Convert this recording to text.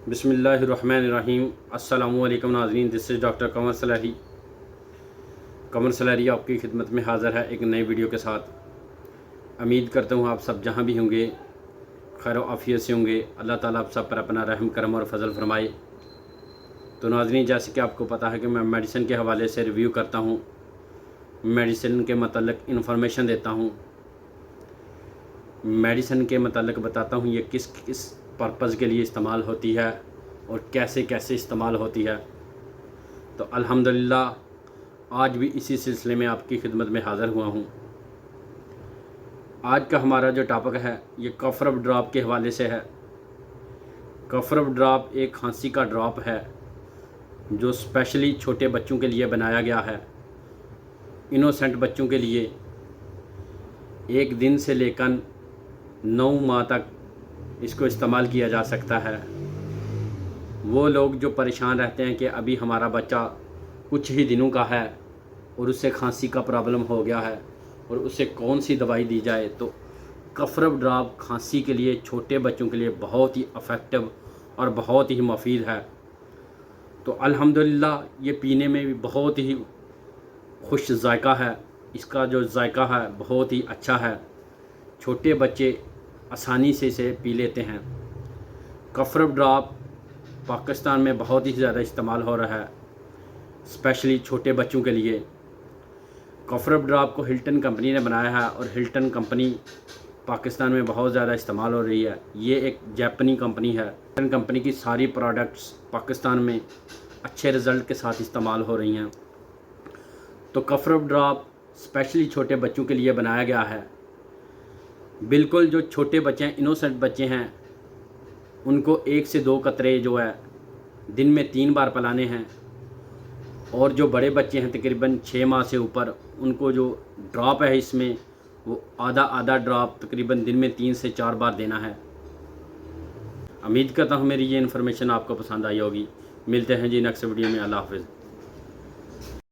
बिस्मिल्लाहिर्रहमानिर्रहीम। अस्सलामुअलैकुम नाज़रीन, दिस इज़ डॉक्टर कमर सलाही। कमर सलाही आपकी खिदमत में हाज़िर है एक नई वीडियो के साथ। उम्मीद करता हूँ आप सब जहाँ भी होंगे खैर आफ़ियत से होंगे। अल्लाह ताला आप सब पर अपना रहम करम और फजल फरमाए। तो नाज़रीन, जैसे कि आपको पता है कि मैं मेडिसिन के हवाले से रिव्यू करता हूँ, मेडिसिन के मतलब इन्फॉर्मेशन देता हूँ, मेडिसिन के मतलब बताता हूँ ये किस किस पर्पज़ के लिए इस्तेमाल होती है और कैसे कैसे इस्तेमाल होती है। तो अल्हम्दुलिल्लाह आज भी इसी सिलसिले में आपकी खिदमत में हाज़िर हुआ हूँ। आज का हमारा जो टॉपिक है ये कफ रब ड्रॉप के हवाले से है। कफ रब ड्रॉप एक खांसी का ड्रॉप है जो स्पेशली छोटे बच्चों के लिए बनाया गया है। इनोसेंट बच्चों के लिए 1 दिन से लेकर 9 माह तक इसको इस्तेमाल किया जा सकता है। वो लोग जो परेशान रहते हैं कि अभी हमारा बच्चा कुछ ही दिनों का है और उससे खांसी का प्रॉब्लम हो गया है और उसे कौन सी दवाई दी जाए, तो कफ रब ड्रॉप खांसी के लिए छोटे बच्चों के लिए बहुत ही इफ़ेक्टिव और बहुत ही मुफीद है। तो अल्हम्दुलिल्लाह ये पीने में भी बहुत ही खुश जायका है। इसका जो जायका है बहुत ही अच्छा है। छोटे बच्चे आसानी से इसे पी लेते हैं। कफ रब ड्रॉप पाकिस्तान में बहुत ही ज़्यादा इस्तेमाल हो रहा है, स्पेशली छोटे बच्चों के लिए। कफ रब ड्रॉप को हिल्टन कंपनी ने बनाया है और हिल्टन कंपनी पाकिस्तान में बहुत ज़्यादा इस्तेमाल हो रही है। ये एक जापानी कंपनी है। हिल्टन कंपनी की सारी प्रोडक्ट्स पाकिस्तान में अच्छे रिज़ल्ट के साथ इस्तेमाल हो रही हैं। तो कफ रब ड्रॉप स्पेशली छोटे बच्चों के लिए बनाया गया है। बिल्कुल जो छोटे बच्चे हैं, इनोसेंट बच्चे हैं, उनको 1 से 2 कतरे जो है दिन में 3 बार पिलाने हैं। और जो बड़े बच्चे हैं तकरीबन 6 माह से ऊपर, उनको जो ड्रॉप है इसमें वो आधा ड्रॉप तकरीबन दिन में 3 से 4 बार देना है। उम्मीद करता हूँ मेरी ये इन्फॉर्मेशन आपको पसंद आई होगी। मिलते हैं जी नेक्स्ट वीडियो में। अल्लाह हाफ़िज़।